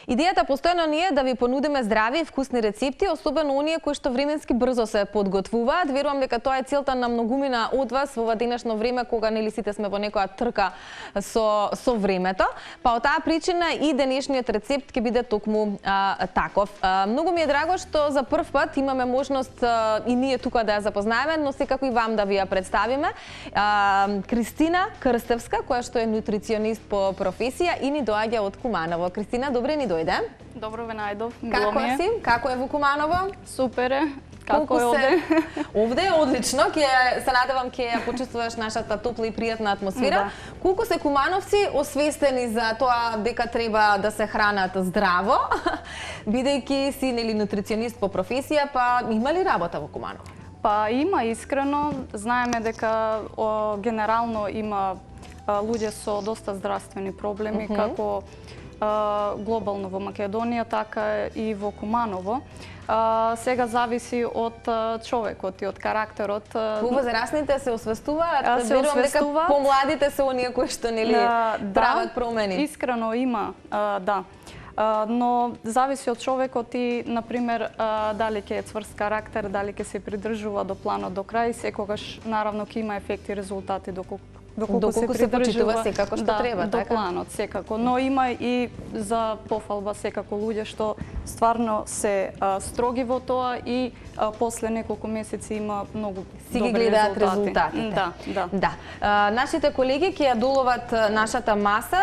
Идејата постојано ни е да ви понудиме здрави и вкусни рецепти, особено оние кои што временски брзо се подготвуваат. Верувам дека тоа е целта на многумина од вас во ова денешно време кога нели сите сме во некоја трка со времето. Па од таа причина и денешниот рецепт ќе биде токму таков. Многу ми е драго што за прв пат имаме можност и ние тука да ја запознаеме, но секако и вам да ви ја представиме. Кристина Крстевска, која што е нутриционист по професија и ни доаѓа од Куманово. Кристина, добре ни дојде. Добро ве најдов. Како си? Како е во Куманово? Супер е. Како е овде? Овде е одлично. Се надевам ќе ја почувствуваш нашата топла и пријатна атмосфера. Да. Колку се кумановци освестени за тоа дека треба да се хранат здраво, бидејќи си нели нутриционист по професија, па има ли работа во Куманово? Па има, искрено. Знаеме дека генерално има луѓе со доста здравствени проблеми, како глобално во Македонија, така и во Куманово. Сега зависи од човекот и од карактерот. Возрастните се освестуваат, верувам дека помладите се оние кои што нели прават промени. Искрено има, да. Но зависи од човекот и, например, дали ќе е цврст карактер, дали ќе се придржува до планот до крај, секогаш наравно ќе има ефекти и резултати доколку се почитува секако што треба, до планот секако. Но има и за пофалба секако луѓе што стварно се строги во тоа и после неколку месеци има многу си ги гледаат резултатите. Да. Нашите колеги ќе ја доловат нашата маса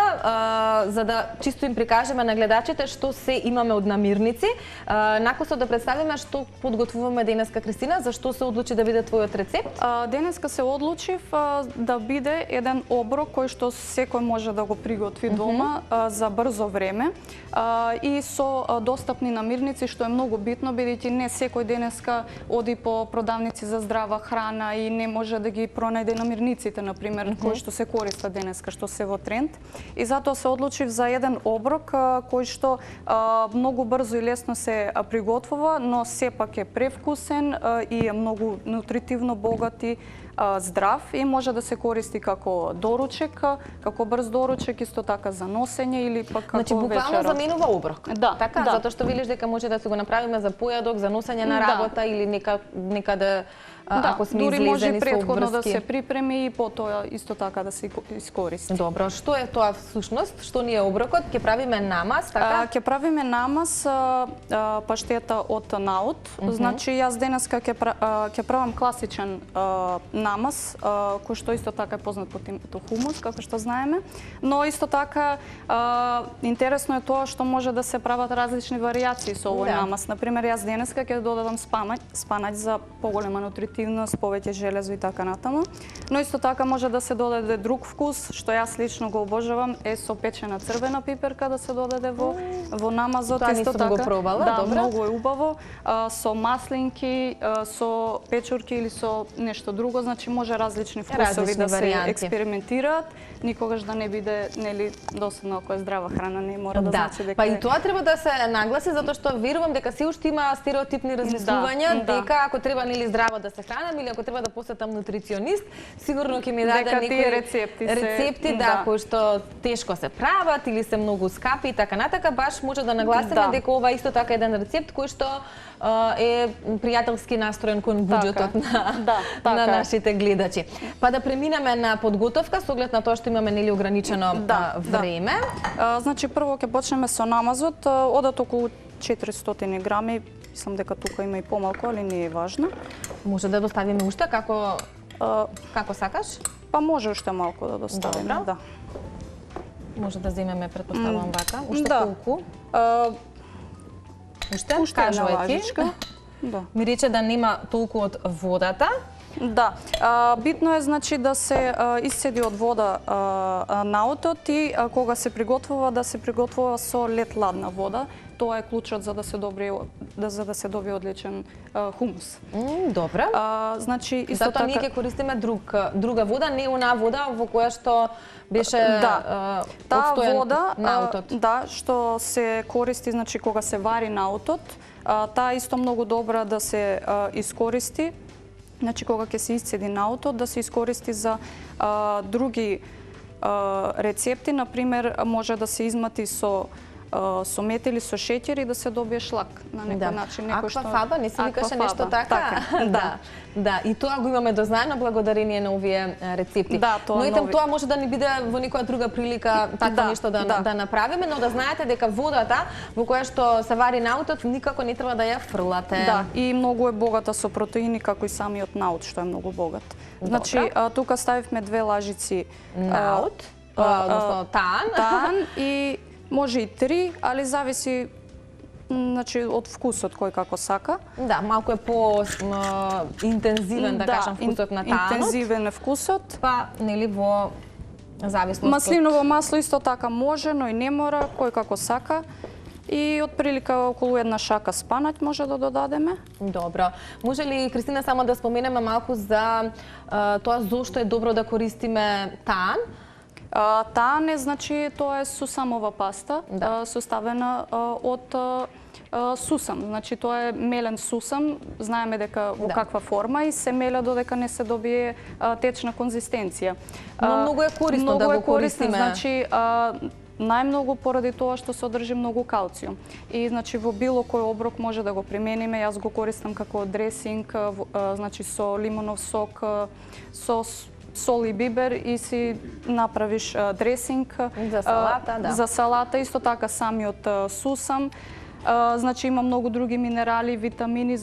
за да чисто им прикажеме на гледачите што се имаме од намирници. Накусо да представиме што подготвуваме денеска, Кристина, зашто се одлучи да биде твојот рецепт? Денеска се одлучив да биде еден оброк кој што секој може да го приготви дома за брзо време и со достапни намирници, што е многу битно, бидејќи не секој денеска оди по продавници за здрава храна и не може да ги пронајде намирниците, например, кои што се користат денеска, што се во тренд. И затоа се одлучив за еден оброк кој што многу брзо и лесно се приготвува, но сепак е превкусен и е многу нутритивно богат и здрав и може да се користи како доручек, како брз доручек, исто така за носење или пак како вечера. Значи буквално заменува оброк. Да, така, затоа што велиш дека може да се го направиме за појадок, за носење на работа или некаде ако сме дури може излезени со претходно да обврски. се припреми и потоа исто така да се искористи. Добро, што е тоа всушност? Што ни е оброкот? Ќе правиме намаз, така? Ќе правиме намаз паштета од наут. Значи јас денеска ќе правам класичен намаз, кој што исто така е познат под името хумус, како што знаеме, но исто така интересно е тоа што може да се прават различни варијации со овој намаз. Например, јас денеска ќе додадам спанаќ за поголема нутритивност, повеќе железо и така натаму. Но исто така може да се додаде друг вкус, што јас лично го обожавам, е со печена црвена пиперка да се додаде во намазот. Тоа исто така. Го пробала, да, добро. многу е убаво. Со маслинки, со печурки или со нешто друго, значи може различни вкусови да се експериментираат. Никогаш да не биде нели доsadно ако е здрава храна, не мора да значи дека. Па и тоа треба да се нагласи затоа што верувам дека се уште има стереотипни размислувања дека ако треба нели здраво да се хранам или ако треба да посетам нутриционист, сигурно ќе ми даде некои рецепти кои што тешко се прават или се многу скапи и така натака, баш може да нагласиме дека ова исто така еден рецепт кој што е пријателски настроен кон буџетот на нашите гледачи. Па да преминеме на подготовка со оглед на тоа што имаме нели ограничено време. Значи прво ќе почнеме со намазот, одат околу 400 грами. Мислам дека тука има и помалку, али не е важно. Може да доставиме уште како сакаш? Па може уште малку да доставиме, да. Може да земеме, претпоставувам вака. Уште колку? Уште една лажичка. Ми рече да нема толку од водата. Да. Битно е значи да се исцеди од вода наутот и кога се приготвува со лед ладна вода. Тоа е клучот за да се добие одличен хумус. Добро. Значи исто така ние ќе користиме друга вода, не онаа вода во која што беше отстоен наутот. Да, што се користи значи кога се вари наутот, таа исто многу добра да се искористи. Значи кога ќе се исцеди наутот да се искористи за други рецепти, например може да се измати со со мет или со шеќер и да се добие шлак на некој начин. Аквафаба, не се викаше нешто така? Така, да. Да, и тоа го имаме дознаено благодарение на овие рецепти. Да, тоа но итам тоа може да ни биде во некоја друга прилика така нешто да направиме, но да знаете дека водата во која што се вари наутот никако не треба да ја фрлате. Да, и многу е богата со протеини како и самиот наут што е многу богат. Значи тука ставивме 2 лажици наут, односно таан. Таан и може и 3, али зависи од вкусот кој како сака. Да, малку е по интензивен, да кажам, вкусот на таанот. Интензивен е вкусот. Па, нели, во зависност маслиново масло исто така може, но и не мора, кој како сака. И отприлика околу 1 шака спанаќ може да додадеме. Добро. Може ли, Кристина, само да споменеме малку за тоа зошто е добро да користиме таан? Таан е, значи, тоа е сусамова паста, составена од сусам. Значи, тоа е мелен сусам, знаеме дека во каква форма и се меле додека не се добие течна конзистенција. Но многу е корисно да го користиме. Значи, најмногу поради тоа што содржи многу калциум. И значи во било кој оброк може да го примениме. Јас го користам како дресинг, значи со лимонов сок, со сол и бибер и си направиш дресинг за салата, да. За салата исто така самиот сусам. Значи има многу други минерали, витамини.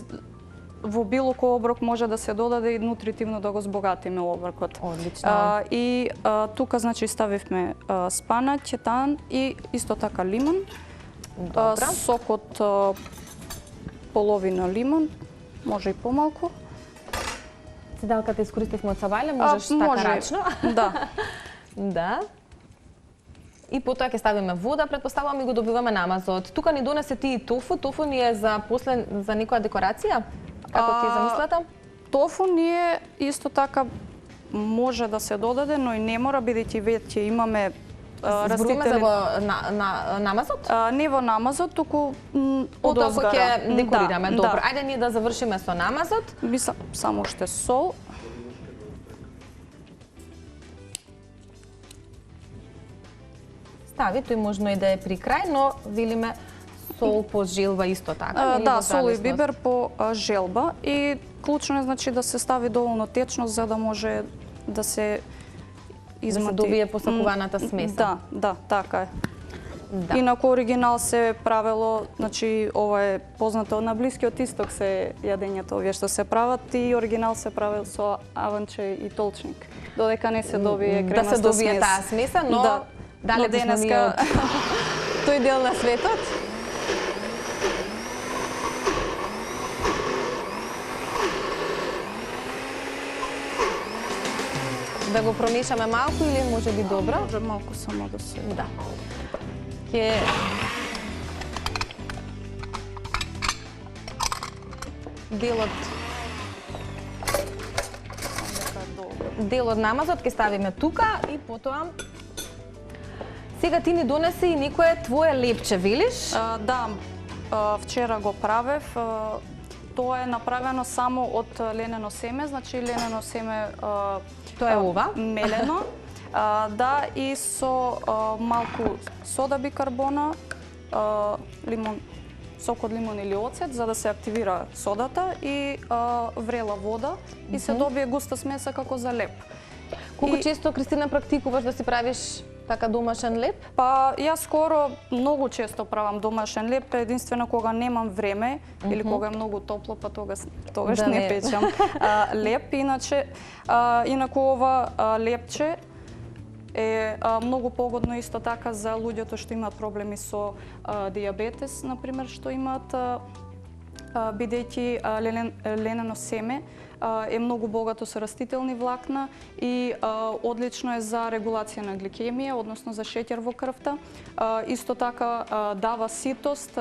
Во било кој оброк може да се додаде и нутритивно да го збогатиме оброкот. Одлично. И тука значи ставивме спанаќ, таан и исто така лимон. Добра. Сок од половина лимон, може и помалку. Седалката искористивме од савајле, можеш така рачно. Да. Да. И потоа ќе ставиме вода, претпоставувам и го добиваме намазот. Тука ни донесе ти и тофу. Тофу ни е за после за некоја декорација? Како ти е замислата? Тофу ни е исто така може да се додаде, но и не мора, бидејќи веќе имаме Зборуваме за во намазот? Не во намазот, туку од озгора. озгора. Ќе декорираме. Добро, ајде ние да завршиме со намазот. Би само уште сол. Стави, тој можно и да е при крај, но велиме сол по желба исто така. Да, сол и бибер по желба. И клучно е значи да се стави доволно течно за да може да се измати. Да се добие посакуваната смеса. Да, така е. Да. Инаку оригинал се правело, значи ова е познато на Блискиот Исток се јадењето овие што се прават и оригинал се правел со аванче и толчник. Додека не се добие кремаста смес. Да се добие таа смеса, но дали денеска тој дел на светот? Да го промешаме малку или може би добро? Може малку само да се... Да. Ќе дел од намазот ќе ставиме тука и потоа сега ти ни донеси и некое твое лепче, велиш? Да, вчера го правев. Тоа е направено само од ленено семе, значи ленено семе тоа е ова? Мелено. Да, и со малку сода бикарбона, лимон, сок од лимон или оцет, за да се активира содата и врела вода и се добие густа смеса како за леп. Колку често, Кристина, практикуваш да си правиш така домашен леп? Па, јас скоро многу често правам домашен леп, единствено кога немам време или кога е многу топло, па тогаш не печам леп. Инаку ова лепче е многу погодно исто така за луѓето што имаат проблеми со дијабетес, например, што имаат, бидејќи ленено семе е многу богато со растителни влакна и одлично е за регулација на гликемија, односно за шеќер во крвта. Исто така дава ситост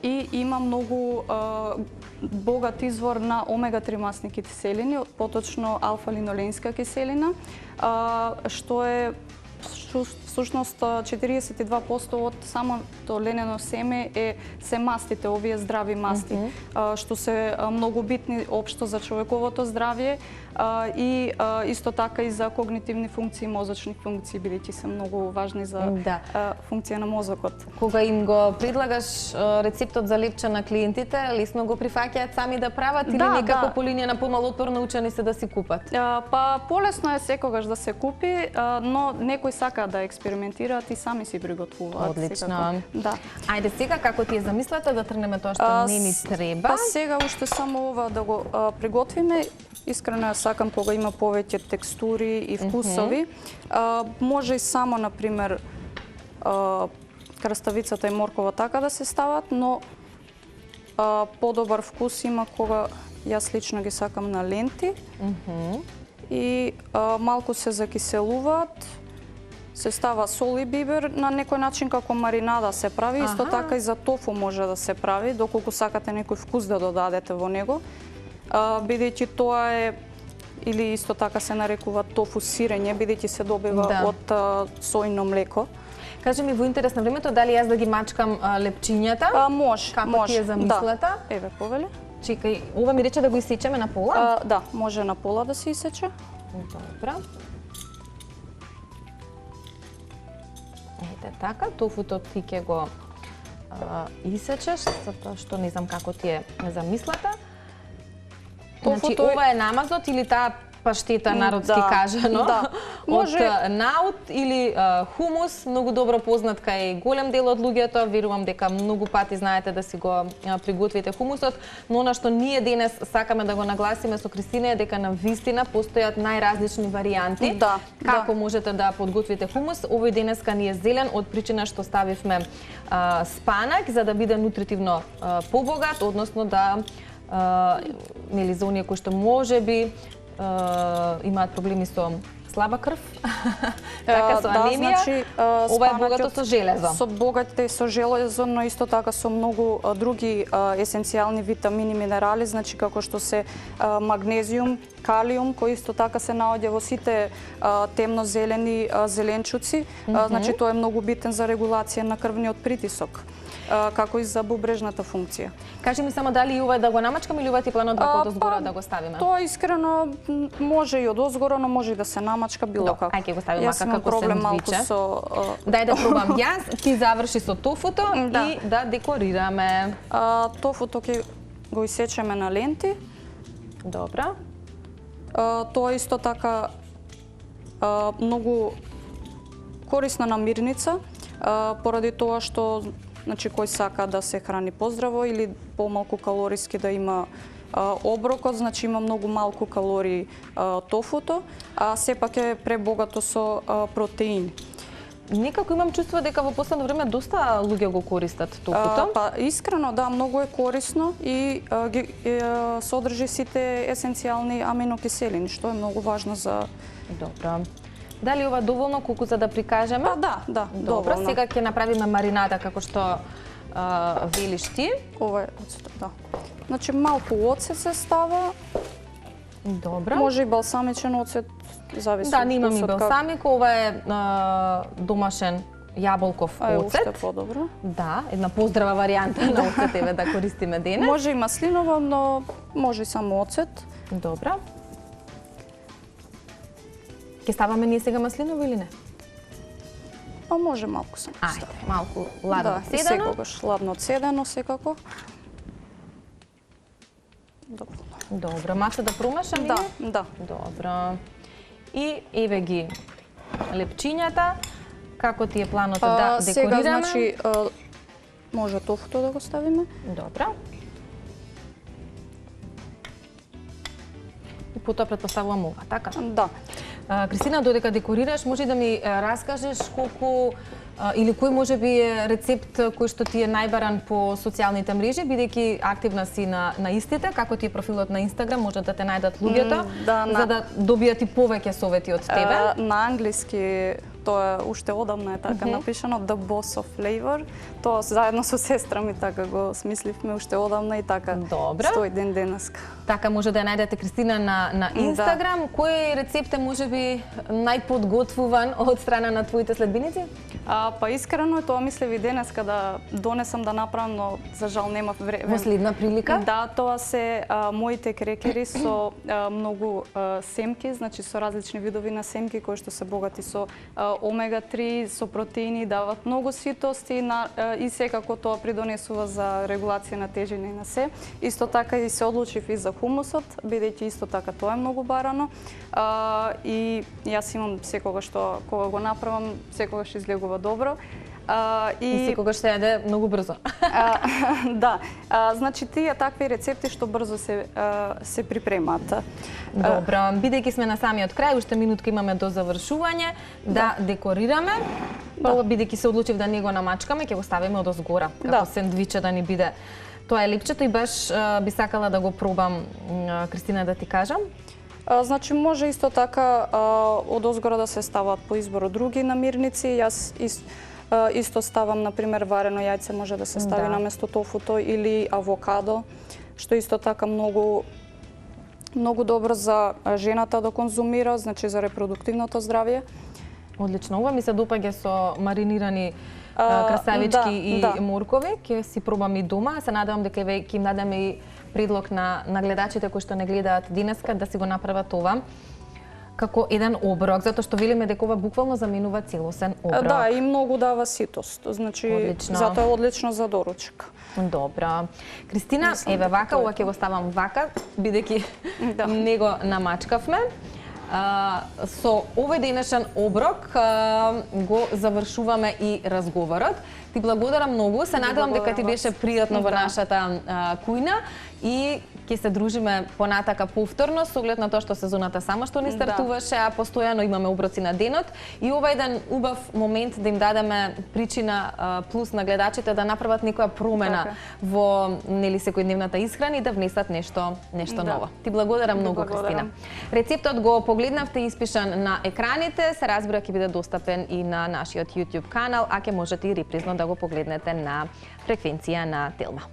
и има многу богат извор на омега-3 масни киселини, поточно алфа-линоленска киселина, што всушност 42% од самото ленено семе се мастите, овие здрави масти, што се многу битни општо за човековото здравје и исто така и за когнитивни функции, мозочни функции, бидејќи се многу важни за функција на мозокот. Кога им го предлагаш рецептот за лепча на клиентите, лесно го прифаќаат сами да прават или некако по линија на помал отпор научени се да си купат? Па полесно е секогаш да се купи, но некои сакаат да експериментираат и сами си приготвуваат. Одлично. Да. Ајде сега како ти е замислата да тргнеме тоа што не ни треба? Па сега уште само ова да го приготвиме. Искрено ја сакам кога има повеќе текстури и вкусови. Може и само, например, краставицата и моркова така да се стават, но подобар вкус има кога јас лично ги сакам на ленти. И малку се закиселуваат, се става сол и бибер, на некој начин како маринада се прави, исто така и за тофу може да се прави, доколку сакате некој вкус да додадете во него, бидејќи тоа е, или исто така се нарекува тофу сирење, бидејќи се добива од сојно млеко. Кажи ми во интерес на времето, дали јас да ги мачкам лепчињата? Може, како ти е замислата? Еве, повели. Чекај, ова ми рече да го исечеме на пола? Да, може на пола да се исече. Добра. Ете така, тофуто ти ќе го исечеш, затоа што не знам како ти е замислата. Значи, ова е намазот или таа паштета, народски кажано, од наут или хумус, многу добро познат кај голем дел од луѓето. Верувам дека многу пати знаете да си го приготвите хумусот, но она што ние денес сакаме да го нагласиме со Кристина е дека на вистина постојат најразлични варијанти како можете да подготвите хумус. Овој денеска ни е зелен од причина што ставивме спанак за да биде нутритивно побогат, односно да нели за оние кои што можеби имаат проблеми со слаба крв, така со анемија, значи, ова е богато со железо. Со богате со железо, но исто така со многу други есенцијални витамини, минерали, значи како што се магнезиум, калиум, кој исто така се наоѓа во сите темно-зелени зеленчуци, значи тоа е многу битен за регулација на крвниот притисок, како и за бубрежната функција. Кажи ми само дали ова да го намачкаме или ова ти планот вака од озгора да го ставиме? Тоа искрено може и од озгора, но може и да се намачка било како. Ајде го ставиме вака како сендвиче. Дај да пробам јас, ти заврши со тофуто и да декорираме. Тофуто ќе го исечеме на ленти. Добра. Тоа исто така многу корисна намирница, поради тоа што значи кој сака да се храни поздраво или помалку калориски да има оброкот, значи има многу малку калории тофуто, а сепак е пребогато со протеини. Некако имам чувство дека во последно време доста луѓе го користат тофуто. Па искрено да, многу е корисно и содржи сите есенцијални аминокиселини, што е многу важно за... Добро. Дали ова доволно колку за да прикажеме? Па да, Добро, сега ќе направиме маринада како што велиш ти. Ова е оцет, да. Значи малку оцет се става. Добро. Може и балсамичен оцет, зависи од вкусот. Да, немам и балсамик, ова е домашен јаболков оцет. Уште подобро. Да, една поздрава варијанта на оцет еве да користиме денес. Може и маслиново, но може и само оцет. Добро. Ке ставаме ние сега маслиново или не? Па може малку само. Ајде, малку ладно седено. Да, секогаш ладно седено секако. Добро, маса да промешаме? Да. Добро. И еве ги лепчињата. Како ти е планот да декорираме? Сега, значи, може тофуто да го ставиме. Добро. И потоа претпоставувам ова, така? Да. Кристина, додека декорираш, може да ми раскажеш колку или кој може би е рецепт кој што ти е најбаран по социјалните мрежи, бидејќи активна си на истите, како ти е профилот на Инстаграм, може да те најдат луѓето, за да добијат и повеќе совети од тебе. На англиски тоа е уште одамна е така напишано, The Boss of Flavor. Тоа заедно со сестра ми така го смисливме уште одамна и така стои ден денеска. Така може да ја најдете Кристина на Инстаграм. Кој рецепт е можеби најподготвуван од страна на твоите следбеници? Па искрено тоа мислев и денеска да донесам да направам, но за жал немав време. Во следна прилика? Да, тоа се моите крекери со многу семки, значи со различни видови на семки кои што се богати со омега-3, со протеини, дават многу ситост и секако тоа придонесува за регулација на тежина и на се. Исто така и се одлучив и за хумусот, бидејќи исто така тоа е многу барано. И јас имам секогаш што кога го направам, секогаш излегува добро. И секогаш се јаде многу брзо. Да, значи тие такви рецепти што брзо се припремаат. Добро, бидејќи сме на самиот крај, уште минутка имаме до завршување, да декорираме. Прво, бидејќи се одлучив да не го намачкаме, ќе го ставиме одозгора, како сендвиче да ни биде. Тоа е лепчето и баш би сакала да го пробам, Кристина, да ти кажам. Значи може исто така одозгора да се стават по избор од други намирници. Јас исто ставам, например, варено јајце може да се стави наместо тофуто или авокадо, што исто така многу добро за жената да конзумира, значи за репродуктивното здравје. Одлично. Ова ми се допаѓа со маринирани красавички и моркови. Ќе си пробам и дома. Се надевам дека ќе им дадеме и предлог на гледачите кои што не гледаат денеска да си го направат ова како еден оброк, затоа што велиме дека ова буквално заменува целосен оброк. Да, и многу дава ситост. Значи, затоа е одлично за доручек. Добро. Кристина, еве вака, ова ќе го ставам вака, бидејќи не го намачкавме. Со овој денешен оброк го завршуваме и разговорот. Ти благодарам многу, се надевам дека ти беше пријатно во нашата кујна и ќе се дружиме понатака повторно со оглед на тоа што сезоната само што ни стартуваше, а постојано имаме оброци на денот и ова е еден убав момент да им дадеме причина плюс на гледачите да направат некоја промена во секојдневната исхрана и да внесат нешто ново. Ти благодарам многу, Кристина. Рецептот го погледнавте испишан на екраните, се разбира ќе биде достапен и на нашиот YouTube канал, а ќе можете и репризно да го погледнете на фреквенција на Телма.